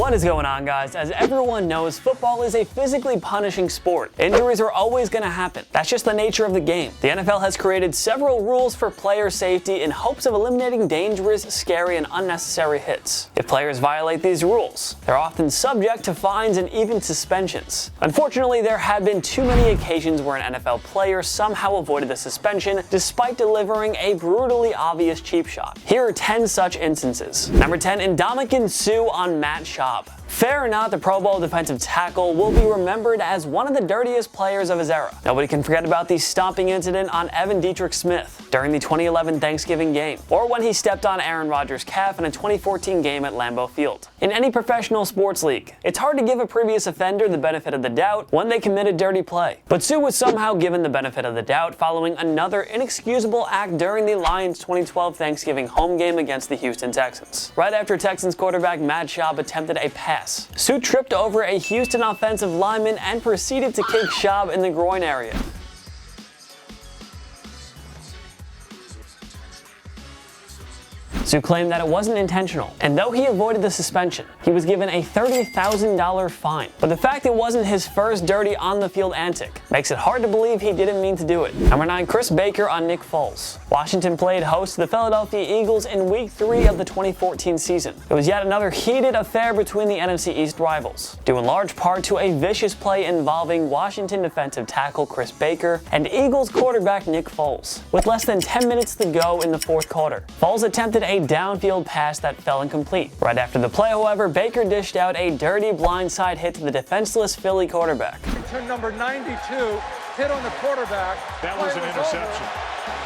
What is going on, guys? As everyone knows, football is a physically punishing sport. Injuries are always going to happen. That's just the nature of the game. The NFL has created several rules for player safety in hopes of eliminating dangerous, scary, and unnecessary hits. If players violate these rules, they're often subject to fines and even suspensions. Unfortunately, there have been too many occasions where an NFL player somehow avoided the suspension despite delivering a brutally obvious cheap shot. Here are 10 such instances. Number 10, Ndamukong Suh on Matt Schaub. Fair or not, the Pro Bowl defensive tackle will be remembered as one of the dirtiest players of his era. Nobody can forget about the stomping incident on Evan Dietrich Smith during the 2011 Thanksgiving game, or when he stepped on Aaron Rodgers' calf in a 2014 game at Lambeau Field. In any professional sports league, it's hard to give a previous offender the benefit of the doubt when they committed dirty play. But Suh was somehow given the benefit of the doubt following another inexcusable act during the Lions' 2012 Thanksgiving home game against the Houston Texans. Right after Texans quarterback Matt Schaub attempted a pass, Suh tripped over a Houston offensive lineman and proceeded to kick Schaub in the groin area. Suh claimed that it wasn't intentional, and though he avoided the suspension, he was given a $30,000 fine. But the fact it wasn't his first dirty on-the-field antic makes it hard to believe he didn't mean to do it. Number 9, Chris Baker on Nick Foles. Washington played host to the Philadelphia Eagles in Week 3 of the 2014 season. It was yet another heated affair between the NFC East rivals, due in large part to a vicious play involving Washington defensive tackle Chris Baker and Eagles quarterback Nick Foles. With less than 10 minutes to go in the fourth quarter, Foles attempted a downfield pass that fell incomplete. Right after the play, however, Baker dished out a dirty blindside hit to the defenseless Philly quarterback. Number 92 hit on the quarterback. That was an interception.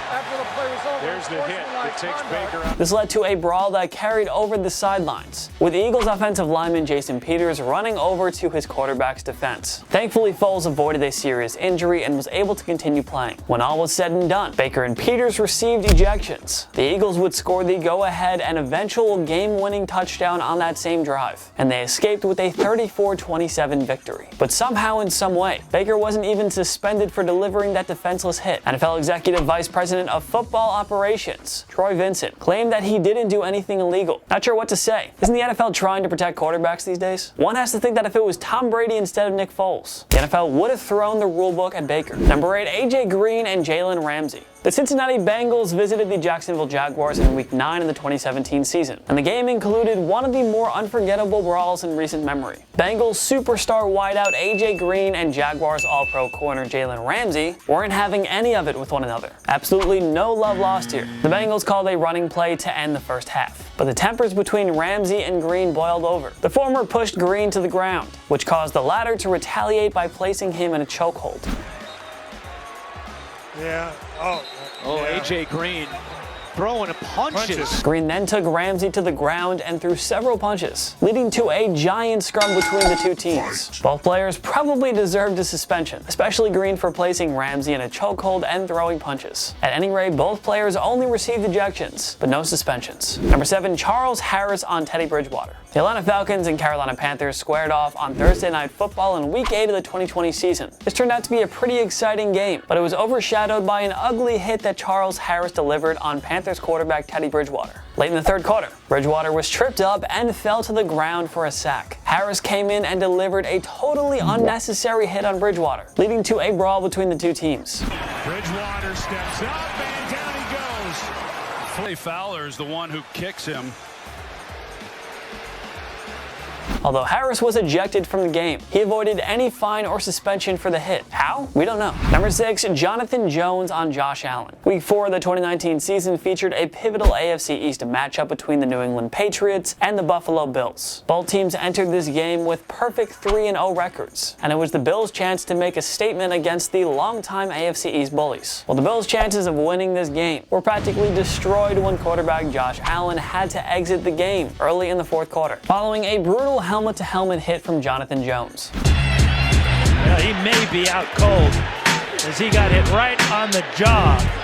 After the play was over, there's the hit that takes Baker out. This led to a brawl that carried over the sidelines, with Eagles offensive lineman Jason Peters running over to his quarterback's defense. Thankfully, Foles avoided a serious injury and was able to continue playing. When all was said and done, Baker and Peters received ejections. The Eagles would score the go-ahead and eventual game-winning touchdown on that same drive, and they escaped with a 34-27 victory. But somehow, in some way, Baker wasn't even suspended for delivering that defenseless hit. NFL Executive Vice President of Football Operations, Troy Vincent, claimed that he didn't do anything illegal. Not sure what to say. Isn't the NFL trying to protect quarterbacks these days? One has to think that if it was Tom Brady instead of Nick Foles, the NFL would have thrown the rulebook at Baker. Number 8, AJ Green and Jalen Ramsey. The Cincinnati Bengals visited the Jacksonville Jaguars in Week 9 of the 2017 season, and the game included one of the more unforgettable brawls in recent memory. Bengals superstar wideout AJ Green and Jaguars All-Pro corner Jalen Ramsey weren't having any of it with one another. Absolutely no love lost here. The Bengals called a running play to end the first half, but the tempers between Ramsey and Green boiled over. The former pushed Green to the ground, which caused the latter to retaliate by placing him in a chokehold. Yeah. Yeah. AJ Green throwing punches. Green then took Ramsey to the ground and threw several punches, leading to a giant scrum between the two teams. Both players probably deserved a suspension, especially Green for placing Ramsey in a chokehold and throwing punches. At any rate, both players only received ejections, but no suspensions. Number 7, Charles Harris on Teddy Bridgewater. The Atlanta Falcons and Carolina Panthers squared off on Thursday Night Football in Week 8 of the 2020 season. This turned out to be a pretty exciting game, but it was overshadowed by an ugly hit that Charles Harris delivered on Panthers quarterback Teddy Bridgewater. Late in the third quarter, Bridgewater was tripped up and fell to the ground for a sack. Harris came in and delivered a totally unnecessary hit on Bridgewater, leading to a brawl between the two teams. Bridgewater steps up and down he goes. Fowler is the one who kicks him. Although Harris was ejected from the game, he avoided any fine or suspension for the hit. How? We don't know. Number 6, Jonathan Jones on Josh Allen. Week 4 of the 2019 season featured a pivotal AFC East matchup between the New England Patriots and the Buffalo Bills. Both teams entered this game with perfect 3-0 records, and it was the Bills' chance to make a statement against the longtime AFC East bullies. Well, the Bills' chances of winning this game were practically destroyed when quarterback Josh Allen had to exit the game early in the fourth quarter, following a brutal helmet-to-helmet hit from Jonathan Jones. Well, he may be out cold as he got hit right on the jaw.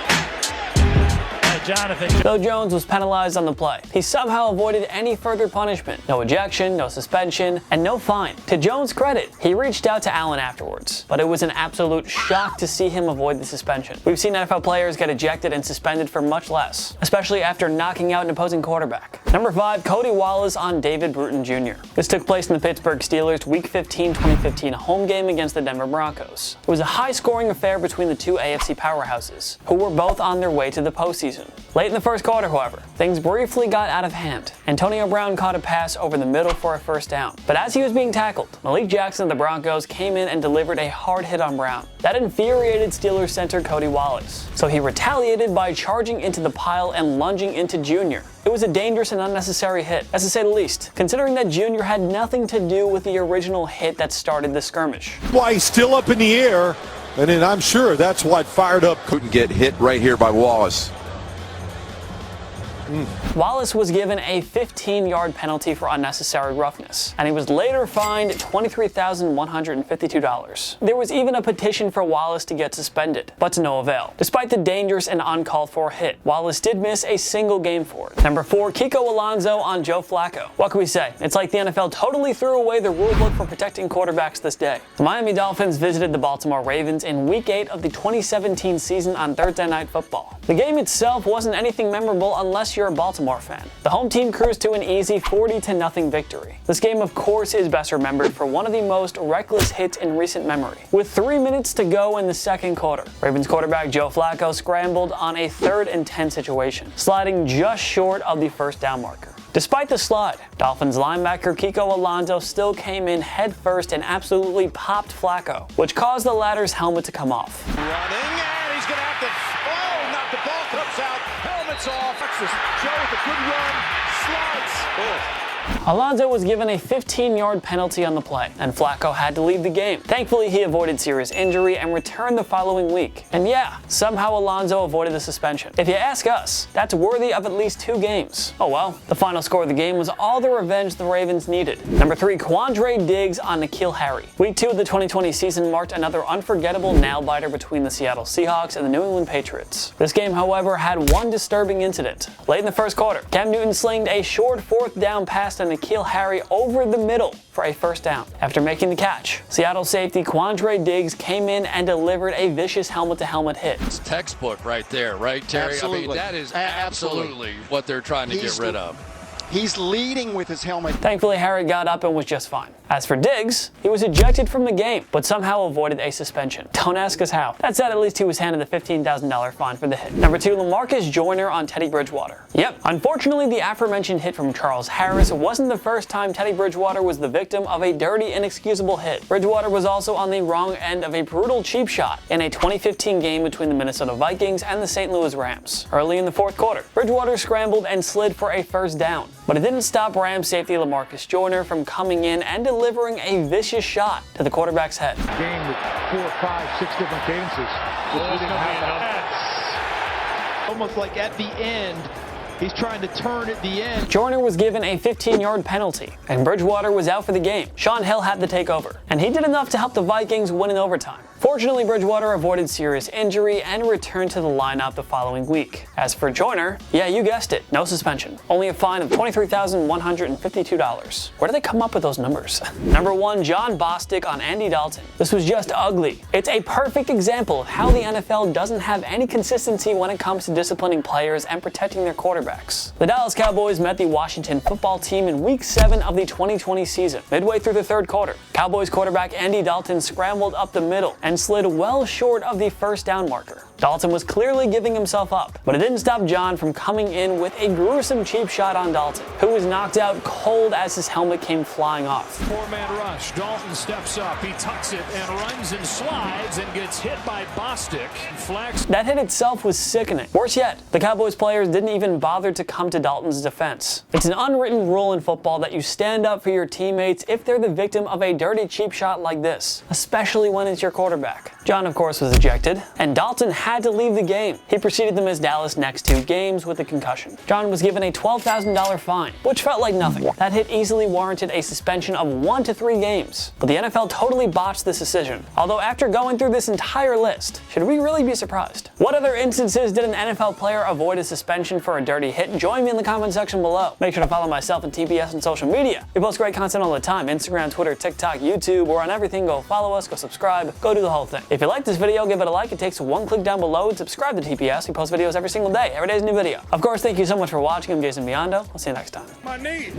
Jonathan. Though Jones was penalized on the play, he somehow avoided any further punishment. No ejection, no suspension, and no fine. To Jones' credit, he reached out to Allen afterwards, but it was an absolute shock to see him avoid the suspension. We've seen NFL players get ejected and suspended for much less, especially after knocking out an opposing quarterback. Number 5, Cody Wallace on David Bruton Jr. This took place in the Pittsburgh Steelers' Week 15 2015 home game against the Denver Broncos. It was a high-scoring affair between the two AFC powerhouses, who were both on their way to the postseason. Late in the first quarter, however, things briefly got out of hand. Antonio Brown caught a pass over the middle for a first down, but as he was being tackled, Malik Jackson of the Broncos came in and delivered a hard hit on Brown. That infuriated Steelers center Cody Wallace, so he retaliated by charging into the pile and lunging into Jr. It was a dangerous and unnecessary hit, as to say the least, considering that Jr. had nothing to do with the original hit that started the skirmish. Why he's still up in the air, and then I'm sure that's what fired up. Couldn't get hit right here by Wallace. Wallace was given a 15-yard penalty for unnecessary roughness, and he was later fined $23,152. There was even a petition for Wallace to get suspended, but to no avail. Despite the dangerous and uncalled for hit, Wallace did miss a single game for it. Number 4, Kiko Alonso on Joe Flacco. What can we say? It's like the NFL totally threw away the rulebook for protecting quarterbacks this day. The Miami Dolphins visited the Baltimore Ravens in Week 8 of the 2017 season on Thursday Night Football. The game itself wasn't anything memorable unless you're a Baltimore fan. The home team cruised to an easy 40-0 victory. This game, of course, is best remembered for one of the most reckless hits in recent memory. With 3 minutes to go in the second quarter, Ravens quarterback Joe Flacco scrambled on a 3rd and 10 situation, sliding just short of the first down marker. Despite the slide, Dolphins linebacker Kiko Alonso still came in head first and absolutely popped Flacco, which caused the latter's helmet to come off. Running, and he's going to have to, not the ball comes out, helmet's off. Joe with a good run, slides. Alonso was given a 15-yard penalty on the play, and Flacco had to leave the game. Thankfully, he avoided serious injury and returned the following week. And yeah, somehow Alonso avoided the suspension. If you ask us, that's worthy of at least 2 games. Oh well, the final score of the game was all the revenge the Ravens needed. Number 3, Quandre Diggs on N'Keal Harry. Week 2 of the 2020 season marked another unforgettable nail-biter between the Seattle Seahawks and the New England Patriots. This game, however, had one disturbing incident. Late in the first quarter, Cam Newton slinged a short 4th down pass to N'Keal Harry over the middle for a first down. After making the catch, Seattle safety Quandre Diggs came in and delivered a vicious helmet-to-helmet hit. It's textbook right there, right, Terry? Absolutely. I mean, that is absolutely what they're trying to get rid of. He's leading with his helmet. Thankfully, Harry got up and was just fine. As for Diggs, he was ejected from the game, but somehow avoided a suspension. Don't ask us how. That said, at least he was handed a $15,000 fine for the hit. Number 2, Lamarcus Joyner on Teddy Bridgewater. Yep, unfortunately, the aforementioned hit from Charles Harris wasn't the first time Teddy Bridgewater was the victim of a dirty, inexcusable hit. Bridgewater was also on the wrong end of a brutal cheap shot in a 2015 game between the Minnesota Vikings and the St. Louis Rams. Early in the fourth quarter, Bridgewater scrambled and slid for a first down, but it didn't stop Rams safety Lamarcus Joyner from coming in and delivering a vicious shot to the quarterback's head. Game with 4, 5, 6 different cadences. Almost like at the end, he's trying to turn at the end. Joyner was given a 15-yard penalty, and Bridgewater was out for the game. Sean Hill had to take over, and he did enough to help the Vikings win in overtime. Fortunately, Bridgewater avoided serious injury and returned to the lineup the following week. As for Joyner, yeah, you guessed it, no suspension. Only a fine of $23,152. Where do they come up with those numbers? Number 1, John Bostic on Andy Dalton. This was just ugly. It's a perfect example of how the NFL doesn't have any consistency when it comes to disciplining players and protecting their quarterbacks. The Dallas Cowboys met the Washington football team in Week 7 of the 2020 season. Midway through the third quarter, Cowboys quarterback Andy Dalton scrambled up the middle and slid well short of the first down marker. Dalton was clearly giving himself up, but it didn't stop John from coming in with a gruesome cheap shot on Dalton, who was knocked out cold as his helmet came flying off. 4-man rush. Dalton steps up. He tucks it and runs and slides and gets hit by Bostic. Flags. That hit itself was sickening. Worse yet, the Cowboys players didn't even bother to come to Dalton's defense. It's an unwritten rule in football that you stand up for your teammates if they're the victim of a dirty cheap shot like this, especially when it's your quarterback. John, of course, was ejected, and Dalton had to leave the game. He proceeded to miss Dallas' next 2 games with a concussion. John was given a $12,000 fine, which felt like nothing. That hit easily warranted a suspension of 1 to 3 games. But the NFL totally botched this decision. Although after going through this entire list, should we really be surprised? What other instances did an NFL player avoid a suspension for a dirty hit? Join me in the comment section below. Make sure to follow myself and TBS on social media. We post great content all the time. Instagram, Twitter, TikTok, YouTube, we're on everything. Go follow us, go subscribe, go do the whole thing. If you like this video, give it a like. It takes 1 click down down below and subscribe to TPS. We post videos every single day. Every day is a new video. Of course, thank you so much for watching. I'm Jason Biondo. I'll see you next time. My knee.